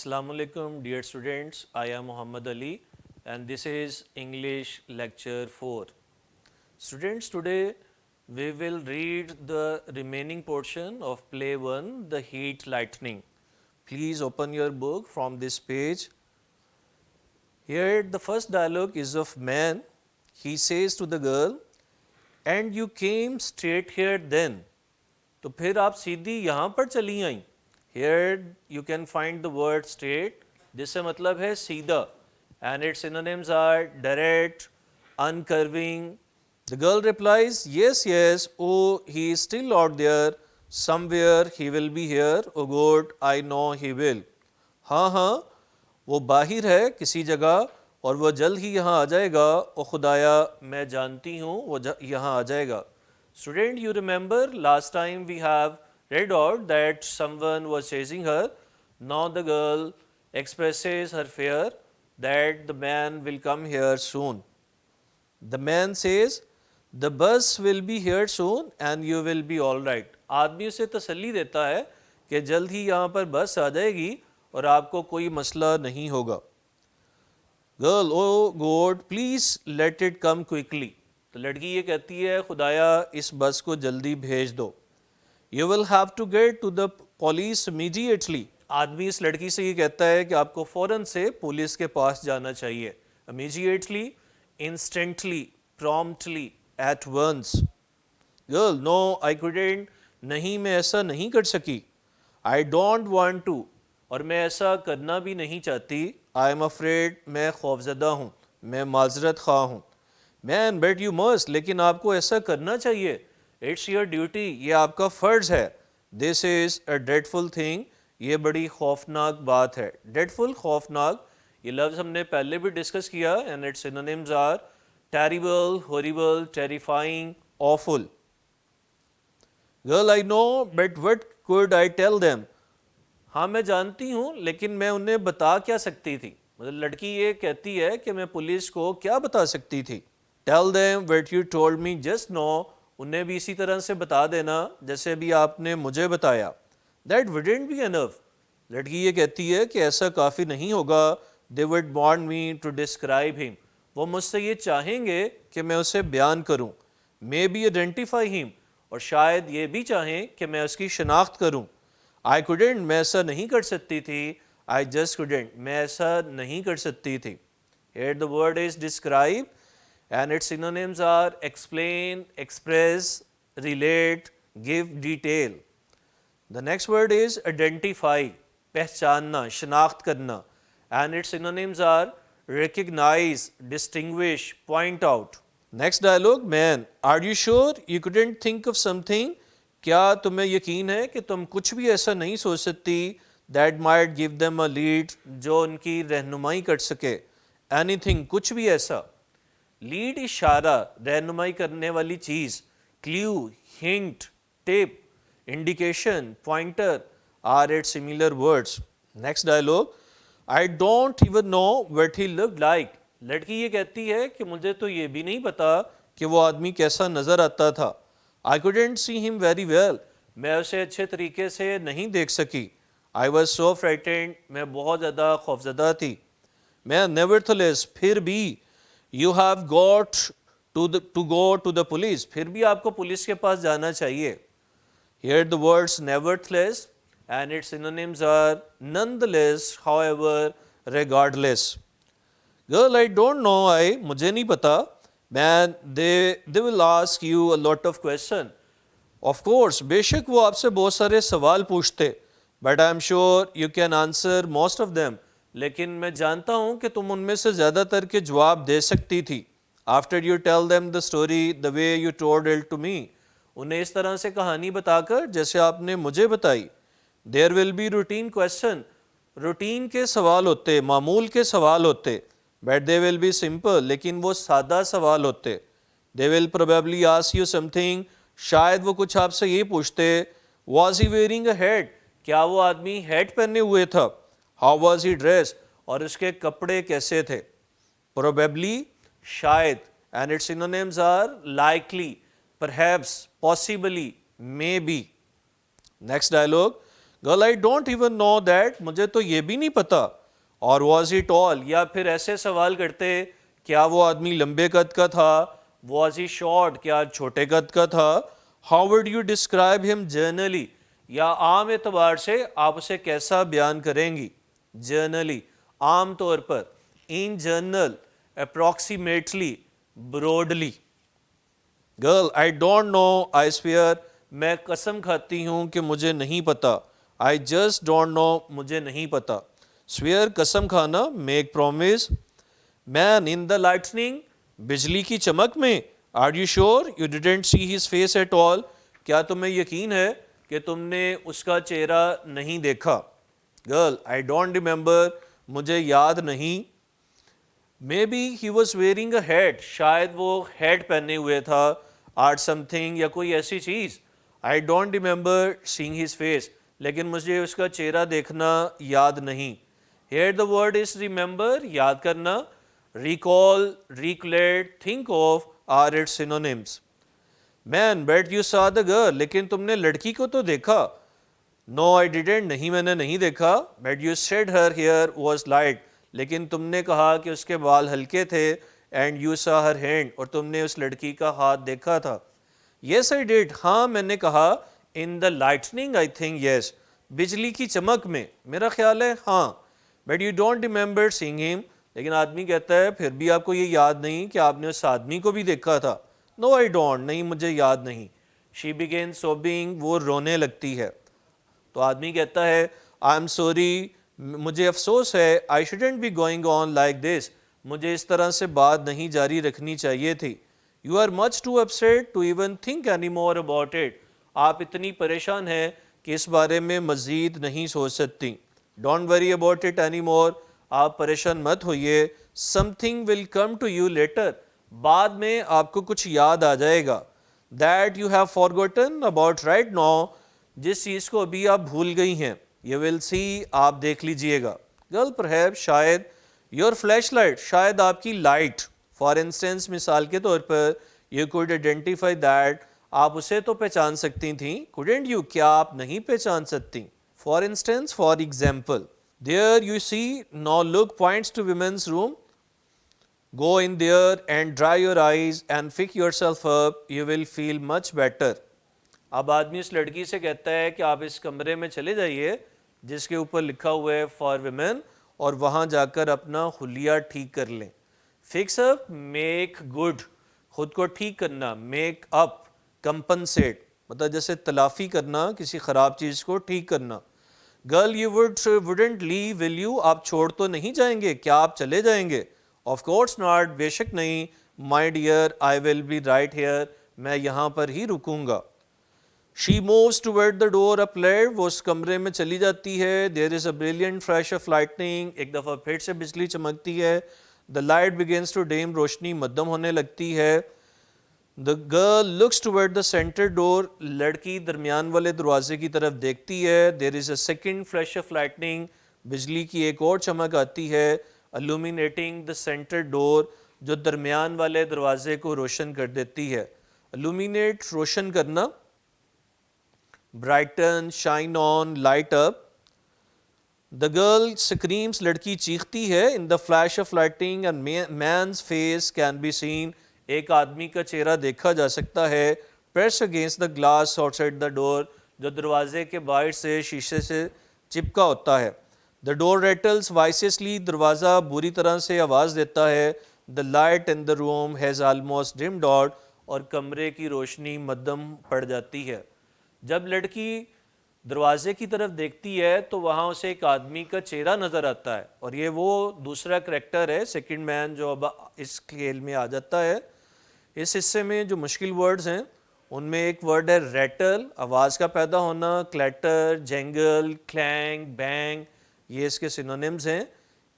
Assalamu alaikum, dear students. I am Muhammad Ali, and this is English lecture 4. Students, today we will read the remaining portion of play 1, The Heat Lightning. Please open your book from this page. Here, the first dialogue is of man. He says to the girl, "And you came straight here then." तो फिर आप सीधी यहाँ पर चली आई. Here you can find the word straight, जिससे मतलब है सीधा, and its synonyms are direct, uncurving. The girl replies, "Yes, yes, oh, he is still out there, somewhere he will be here, oh God, I know he will." हाँ हाँ, वो बाहिर है किसी जगह और वो जल्द ही यहाँ आ जाएगा, ओ खुदाया मैं जानती हूँ वो यहाँ आ जाएगा. Student, you remember last time we have read out that someone was chasing her. Now the girl expresses her fear that the man will come here soon. The man says, "The bus will be here soon and you will be all right." आदमी उसे तसल्ली देता है कि जल्द ही यहाँ पर बस आ जाएगी और आपको कोई मसला नहीं होगा. Girl, oh God, please let it come quickly. तो लड़की ये कहती है, खुदाया इस बस को जल्दी भेज दो. You will have to get to the police immediately. आदमी इस लड़की से ये कहता है कि आपको फ़ौरन से पुलिस के पास जाना चाहिए. Immediately, instantly, promptly, at once. Girl, no, I couldn't. नहीं, मैं ऐसा नहीं कर सकी. I don't want to. और मैं ऐसा करना भी नहीं चाहती. I am afraid. मैं खौफज़दा हूँ. मैं माजरत ख़्वाह हूँ. मैन बट यू मस्ट, लेकिन आपको ऐसा करना चाहिए. इट्स योर ड्यूटी, ये आपका फ़र्ज़ है. This is a dreadful thing, ये बड़ी खौफनाक बात है. ड्रेडफुल, खौफनाक, ये लफ्ज़ हमने पहले भी डिस्कस किया. And its synonyms are terrible, horrible, terrifying, awful. Girl, I know, but what could I tell them. हाँ मैं जानती हूँ, लेकिन मैं उन्हें बता क्या सकती थी. मतलब लड़की ये कहती है कि मैं पुलिस को क्या बता सकती थी. Tell them what you told me just now. उन्हें भी इसी तरह से बता देना जैसे भी आपने मुझे बताया. That wouldn't be enough. लड़की ये कहती है कि ऐसा काफ़ी नहीं होगा. They would want me to describe him. वो मुझसे ये चाहेंगे कि मैं उसे बयान करूं. Maybe identify him. और शायद ये भी चाहें कि मैं उसकी शनाख्त करूं. I couldn't. मैं ऐसा नहीं कर सकती थी. I just couldn't. मैं ऐसा नहीं कर सकती थी. Here the word is describe. And its synonyms are explain, express, relate, give detail. The next word is identify, पहचानना, शनाख्त करना. And its synonyms are recognize, distinguish, point out. Next dialogue, man, are you sure you couldn't think of something? क्या तुम्हें यकीन है कि तुम कुछ भी ऐसा नहीं सोच सकती that might give them a lead, जो उनकी रहनुमाई कर सके. Anything, कुछ भी ऐसा. लीड, इशारा, रहनुमाई करने वाली चीज़. Clue, hint, tip, indication, pointer or it similar words. Next dialogue, I don't even know what he looked like. लड़की ये कहती है कि मुझे तो ये भी नहीं पता कि वो आदमी कैसा नज़र आता था. I couldn't see him very well. मैं उसे अच्छे तरीके से नहीं देख सकी. I was so frightened. मैं बहुत ज़्यादा खौफजदा थी. मैं नेवरथलेस, फिर भी. You have got to go to the police. फिर भी आपको पुलिस के पास जाना चाहिए. Here the words nevertheless and its synonyms are nonetheless, however, regardless. Girl, I don't know. मुझे नहीं पता. Man, they will ask you a lot of questions. Of course, बेशक वो आपसे बहुत सारे सवाल पूछते. But I'm sure you can answer most of them. लेकिन मैं जानता हूँ कि तुम उनमें से ज़्यादातर के जवाब दे सकती थी. After you tell them the story the way you told it to me. उन्हें इस तरह से कहानी बताकर जैसे आपने मुझे बताई. There will be routine question. Routine के सवाल होते, मामूल के सवाल होते. But they will be simple, लेकिन वो सादा सवाल होते. They will probably ask you something. शायद वो कुछ आपसे ये पूछते, was he wearing a hat. क्या वो आदमी हैट पहने हुए था. How was he dressed? और उसके कपड़े कैसे थे. Probably, शायद. And its synonyms are likely, perhaps, possibly, maybe. Next dialogue. Girl I don't even know that, मुझे तो ये भी नहीं पता। और वॉज ही टॉल, या फिर ऐसे सवाल करते, क्या वो आदमी लंबे कद का था? वॉज ही शॉर्ट, क्या छोटे कद का था? How would you describe him generally, या आम एतबार से आप उसे कैसा बयान करेंगी? जर्नली, आम तौर पर। In general, approximately, broadly. Girl I don't know, I swear, मैं कसम खाती हूँ कि मुझे नहीं पता। आई जस्ट डोंट नो, मुझे नहीं पता। स्वेयर, कसम खाना। Make promise. Man in the lightning, बिजली की चमक में। Are you sure you didn't see his face at all, क्या तुम्हें यकीन है कि तुमने उसका चेहरा नहीं देखा? गर्ल आई डोंट रिमेंबर, मुझे याद नहीं। May be he was wearing a hat, शायद वो हैट पहने हुए था। आर्ट समथिंग, या कोई ऐसी चीज़। I don't remember seeing his face, लेकिन मुझे उसका चेहरा देखना याद नहीं। Here the word is remember, याद करना। Recall, recollect, think of or its synonyms. Man but you saw the girl, लेकिन तुमने लड़की को तो देखा। नो आई डिडेंट, नहीं मैंने नहीं देखा। But you said her hair was light, लेकिन तुमने कहा कि उसके बाल हल्के थे। And you saw her hand, और तुमने उस लड़की का हाथ देखा था। येस आई डिड, हाँ मैंने कहा। इन the lightning I think yes, बिजली की चमक में, मेरा ख्याल है हाँ। But you don't remember seeing him, लेकिन आदमी कहता है फिर भी आपको ये याद नहीं कि आपने उस आदमी को भी देखा था। नो आई डोंट, नहीं मुझे याद नहीं। शी बिगेन सोबिंग, वो रोने लगती है। तो आदमी कहता है आई एम सॉरी, मुझे अफसोस है। I shouldn't be going on like this, मुझे इस तरह से बात नहीं जारी रखनी चाहिए थी। You are much too upset to even think any more about it, आप इतनी परेशान हैं कि इस बारे में मज़ीद नहीं सोच सकती। Don't worry about it any more, आप परेशान मत होइए। Something will come to you later, बाद में आपको कुछ याद आ जाएगा। That you have forgotten about right now, जिस चीज़ को अभी आप भूल गई हैं। यू विल सी, आप देख लीजिएगा। गर्ल परहैप्स, शायद। योर फ्लैश लाइट, शायद आपकी लाइट। फॉर इंस्टेंस, मिसाल के तौर पर। यू कुड आइडेंटिफाई दैट, आप उसे तो पहचान सकती थी। कुडेंट यू, क्या आप नहीं पहचान सकती? For instance, for example. There you see, now look points to women's room. Go in there and dry your eyes and fix yourself up. You will feel much better. अब आदमी उस लड़की से कहता है कि आप इस कमरे में चले जाइए जिसके ऊपर लिखा हुआ है फॉर विमेन, और वहाँ जाकर अपना हुलिया ठीक कर लें। फिक्स अप, मेक गुड, खुद को ठीक करना। मेक अप, कंपनसेट, मतलब जैसे तलाफ़ी करना, किसी ख़राब चीज़ को ठीक करना। Girl you wouldn't leave will you, आप छोड़ तो नहीं जाएंगे, क्या आप चले जाएंगे? ऑफ कोर्स नॉट, बेशक नहीं। My dear I will be right here, मैं यहाँ पर ही रुकूंगा। She moves toward the door up left, वो उस कमरे में चली जाती है। There is a brilliant flash of lightning, एक दफ़ा फिर से बिजली चमकती है। The light begins to dim, रोशनी मध्यम होने लगती है। The girl looks toward the centre door, लड़की दरमियान वाले दरवाजे की तरफ देखती है। There is a second flash of lightning, बिजली की एक और चमक आती है। illuminating द सेंटर डोर, जो दरमियान वाले दरवाजे को रोशन कर देती है। illuminate, रोशन करना। Brighten, shine on, light up. The girl screams, लड़की चीखती है। In the flash of lightning and man's face can be seen, एक आदमी का चेहरा देखा जा सकता है। Press against the glass outside the door, जो दरवाजे के बाहर से शीशे से चिपका होता है। द डोर रेटल्स वाइसियसली, दरवाज़ा बुरी तरह से आवाज़ देता है। The light in the room has almost deemed out, और कमरे की रोशनी मध्यम पड़ जाती है। जब लड़की दरवाजे की तरफ देखती है तो वहाँ उसे एक आदमी का चेहरा नज़र आता है, और ये वो दूसरा करैक्टर है, सेकंड मैन, जो अब इस खेल में आ जाता है। इस हिस्से में जो मुश्किल वर्ड्स हैं उनमें एक वर्ड है रैटल, आवाज़ का पैदा होना। क्लैटर, जेंगल, क्लैंग, बैंग, ये इसके सिनोनिम्स हैं।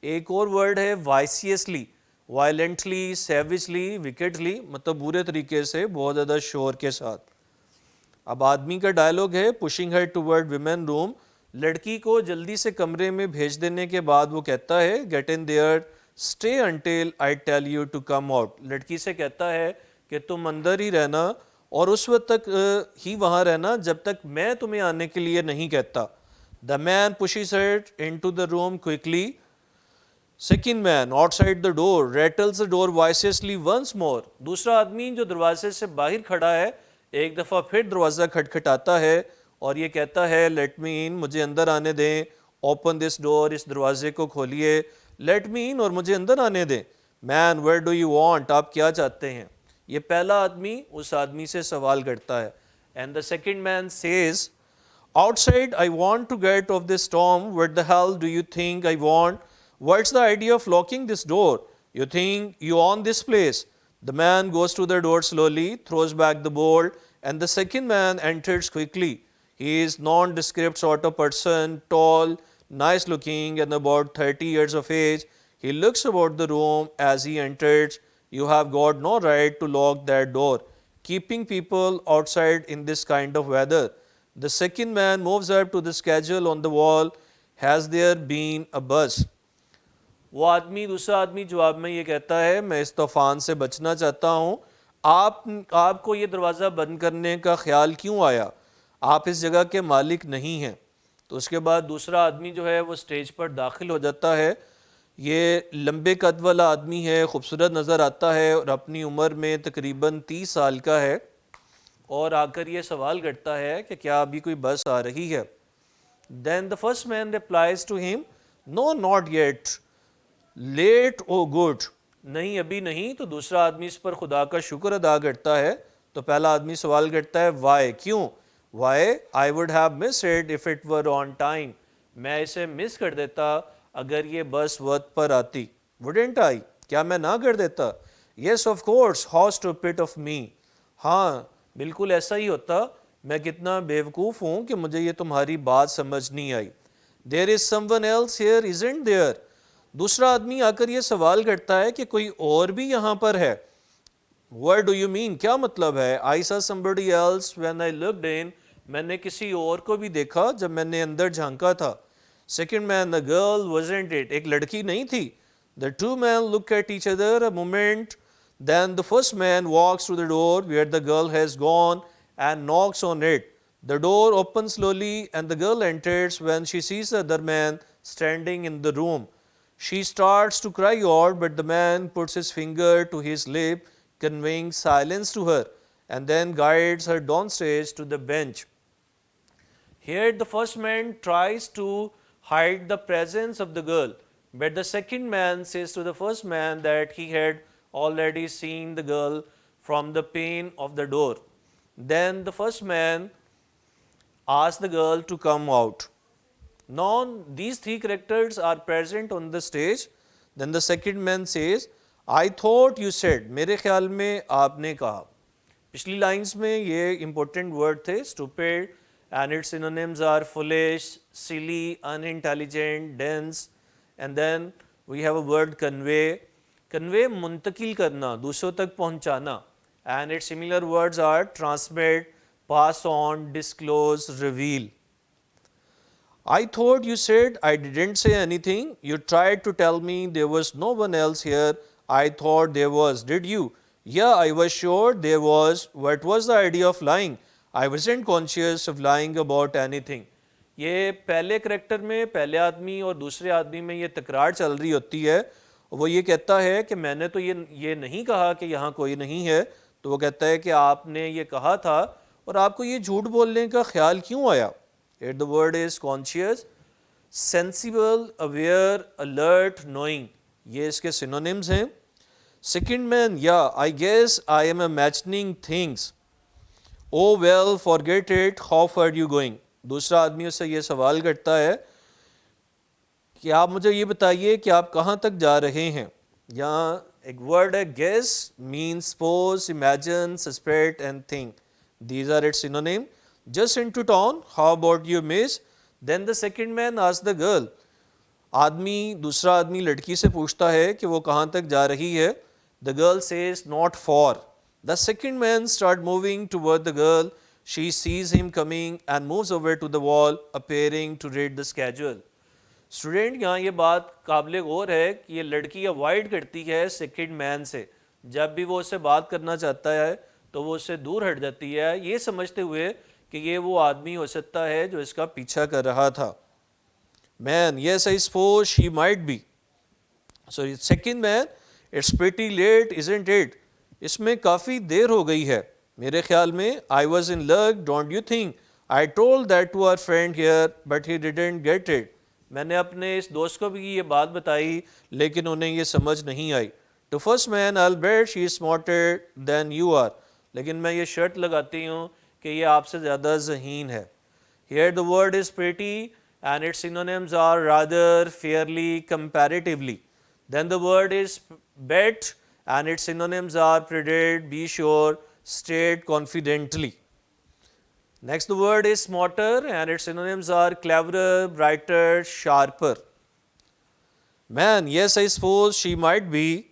एक और वर्ड है वाइसियसली, वायलेंटली, सेविजली, विकेटली, मतलब बुरे तरीके से, बहुत ज़्यादा शोर के साथ। अब आदमी का डायलॉग है पुशिंग हर टुवर्ड विमेन रूम, लड़की को जल्दी से कमरे में भेज देने के बाद वो कहता है get in there, stay until I tell you to come out, लड़की से कहता है कि तुम अंदर ही रहना और उस वक्त तक ही वहाँ रहना जब तक मैं तुम्हें आने के लिए नहीं कहता। The man pushes her into the room quickly. Second man outside the door rattles the door viciously once more. दूसरा आदमी जो दरवाजे से बाहर खड़ा है एक दफ़ा फिर दरवाज़ा खटखटाता है और ये कहता है लेट मी इन, मुझे अंदर आने दें, ओपन दिस डोर, इस दरवाजे को खोलिए, लेट मी इन, और मुझे अंदर आने दें. Man where do you want, आप क्या चाहते हैं? ये पहला आदमी उस आदमी से सवाल करता है. And the second man says outside I want to get off this storm, what the hell do you think I want? What's the idea of locking this door? You think you own this place? The man goes to the door slowly, throws back the bolt, and the second man enters quickly. He is nondescript sort of person, tall, nice looking, and about 30 years of age. He looks about the room as he enters. You have got no right to lock that door, keeping people outside in this kind of weather. The second man moves up to the schedule on the wall. Has there been a bus? वो आदमी दूसरा आदमी जवाब में ये कहता है मैं इस तूफान से बचना चाहता हूँ. आपको ये दरवाज़ा बंद करने का ख्याल क्यों आया? आप इस जगह के मालिक नहीं हैं. तो उसके बाद दूसरा आदमी जो है वो स्टेज पर दाखिल हो जाता है. ये लंबे कद वाला आदमी है, खूबसूरत नज़र आता है और अपनी उम्र में तकरीबन 30 साल का है और आकर ये सवाल करता है कि क्या अभी कोई बस आ रही है. Then the first man replies to him no not yet, late oh good, नहीं अभी नहीं. तो दूसरा आदमी इस पर खुदा का शुक्र अदा करता है. तो पहला आदमी सवाल करता है वाई, क्यों? Why I would have miss it if it were on time, मैं इसे मिस कर देता अगर ये बस वक्त पर आती. वुडेंट आई, क्या मैं ना कर देता? Yes of course, how stupid of me, हाँ बिल्कुल ऐसा ही होता, मैं कितना बेवकूफ़ हूँ कि मुझे ये तुम्हारी बात समझ नहीं आई. There is someone else here isn't there, दूसरा आदमी आकर ये सवाल करता है कि कोई और भी यहाँ पर है. व्हाट डू यू मीन, क्या मतलब है? I saw somebody else when I looked in, मैंने किसी और को भी देखा जब मैंने अंदर झांका था. Second man the girl wasn't it, एक लड़की नहीं थी. The two man look at each other a moment. Then the first man walks to the door where the girl has gone and knocks on it. The door opens slowly and the girl enters. When she sees the other man standing in the room, she starts to cry out, but the man puts his finger to his lip, conveying silence to her, and then guides her downstairs to the bench. Here the first man tries to hide the presence of the girl, but the second man says to the first man that he had already seen the girl from the pane of the door. Then the first man asked the girl to come out. Now these three characters are present on the stage. Then the second man says, I thought you said, मेरे ख्याल में आपने कहा. पिछली lines में ये important word थे stupid, and its synonyms are foolish, silly, unintelligent, dense, and then we have a word convey. Convey मुंतकिल करना, दूसरों तक पहुंचाना. And its similar words are transmit, pass on, disclose, reveal. I thought you said, I didn't say anything. You tried to tell me there was no one else here. I thought there was. Did you? या I was sure there was. What was the idea of lying? I wasn't conscious of lying about anything. ये पहले character में पहले आदमी और दूसरे आदमी में ये तकरार चल रही होती है. वो ये कहता है कि मैंने तो ये नहीं कहा कि यहाँ कोई नहीं है. तो वो कहता है कि आपने ये कहा था और आपको ये झूठ बोलने का ख्याल क्यों आया? It the word is conscious, sensible, aware, alert, knowing, ये इसके सिनोनिम्स हैं. Second man, yeah I guess I am imagining things. Oh well forget it, how far you going. दूसरा आदमी उससे ये सवाल करता है कि आप मुझे ये बताइए कि आप कहाँ तक जा रहे हैं. यहाँ एक वर्ड है guess, means suppose, imagine, suspect and think. These are its synonym. Just into town, how about you miss. Then the second man asked the girl. दूसरा आदमी लड़की से पूछता है कि वो कहाँ तक जा रही है. The girl says not far. The second man start moving toward the girl. She sees him coming and moves over to the wall, appearing to read the schedule. Student, यहाँ ये बात काबिल गौर है कि ये लड़की अवॉइड करती है सेकंड मैन से. जब भी वो उससे बात करना चाहता है तो वो उससे दूर हट जाती है, ये समझते हुए कि ये वो आदमी हो सकता है जो इसका पीछा कर रहा था. Man, yes, I suppose she might be. So second man, it's pretty late, isn't it? इसमें काफ़ी देर हो गई है मेरे ख्याल में. I was in luck, don't you think? I told that to our friend here, but he didn't get it. मैंने अपने इस दोस्त को भी ये बात बताई लेकिन उन्हें ये समझ नहीं आई. To first man, I'll bet she is smarter than you are. लेकिन मैं ये शर्त लगाती हूँ कि ये आपसे ज़्यादा ज़हीन है. Here the word is pretty and its synonyms are rather, fairly, comparatively. Then the word is bet and its synonyms are predict, be sure, state, confidently. Next the word is smarter and its synonyms are cleverer, brighter, sharper. Man, yes, I suppose she might be.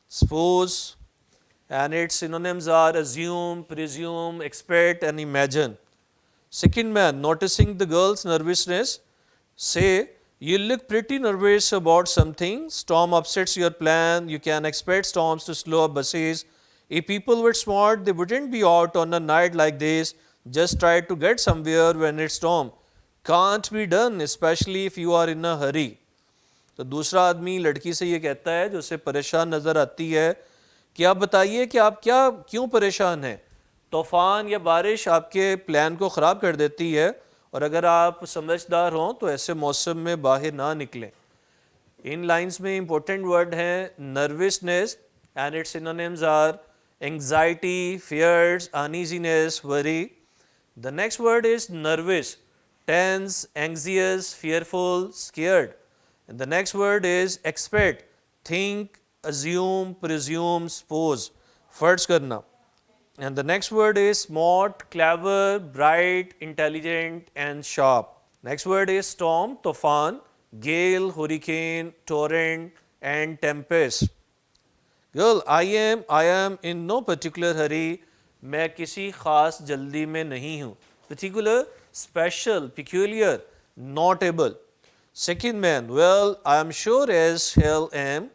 Suppose and its synonyms are assume, presume, expect and imagine. Second man, noticing the girl's nervousness, say, you look pretty nervous about something. Storm upsets your plan. You can expect storms to slow up buses. If people were smart, they wouldn't be out on a night like this. Just try to get somewhere when it's storm. Can't be done, especially if you are in a hurry. तो दूसरा आदमी लड़की से ये कहता है जो उसे परेशान नज़र आती है कि आप बताइए कि आप क्यों परेशान हैं. तूफ़ान या बारिश आपके प्लान को ख़राब कर देती है और अगर आप समझदार हों तो ऐसे मौसम में बाहर ना निकलें. इन लाइंस में इंपॉर्टेंट वर्ड हैं nervousness and its synonyms are anxiety, fears, uneasiness, worry. The next word is nervous, tense, anxious, fearful, scared. And the next word is expect, think, assume, presume, suppose, फर्ज करना. And the next word is smart, clever, bright, intelligent and sharp. Next word is storm, तूफान, gale, hurricane, torrent and tempest. Girl, I am in no particular hurry. मैं किसी खास जल्दी में नहीं हूँ. Particular, special, peculiar, notable. Second man, well, I am sure as hell am.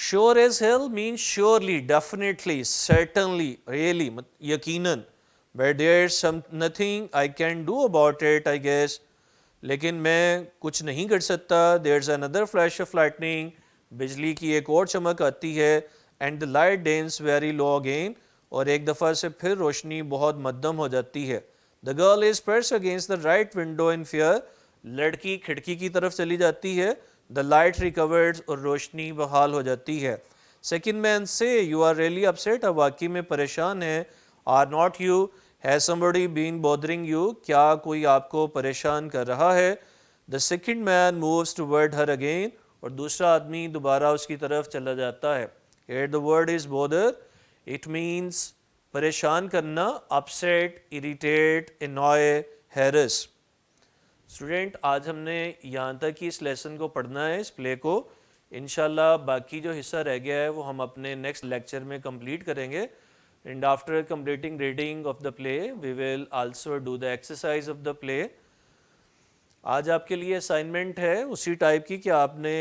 Sure as hell means surely, definitely, certainly, really, yakinan. But there's nothing I can do about it, I guess. लेकिन मैं कुछ नहीं कर सकता. There's another flash of lightning. बिजली की एक और चमक आती है. And the light dims very low again. और एक दफ़ा से फिर रोशनी बहुत मध्यम हो जाती है. The girl is pressed against the right window in fear. लड़की खिड़की की तरफ चली जाती है. द लाइट रिकवर्स और रोशनी बहाल हो जाती है. सेकेंड मैन से यू आर रियली अपसेट, अब वाकई में परेशान है. Are not you, has somebody been bothering you, क्या कोई आपको परेशान कर रहा है. The second man moves toward her again, और दूसरा आदमी दोबारा उसकी तरफ चला जाता है. Here the word is bother. It means परेशान करना, upset, irritate, annoy, harass. Student, आज हमने यहाँ तक ही इस लेसन को पढ़ना है, इस प्ले को. इंशाल्लाह बाकी जो हिस्सा रह गया है वो हम अपने नेक्स्ट लेक्चर में कंप्लीट करेंगे. And after completing reading of the play we will also do the exercise of the play. आज आपके लिए असाइनमेंट है उसी टाइप की कि आपने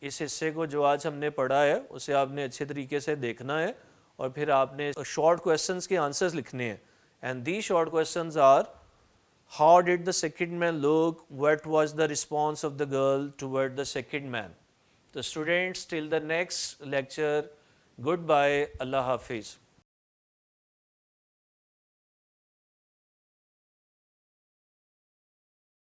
इस हिस्से को जो आज हमने पढ़ा है उसे आपने अच्छे तरीके से देखना है और फिर आपने शॉर्ट क्वेश्चंस के आंसर्स लिखने हैं. And the short questions are: how did the second man look? What was the response of the girl toward the second man? The students, till the next lecture, goodbye, Allah Hafiz.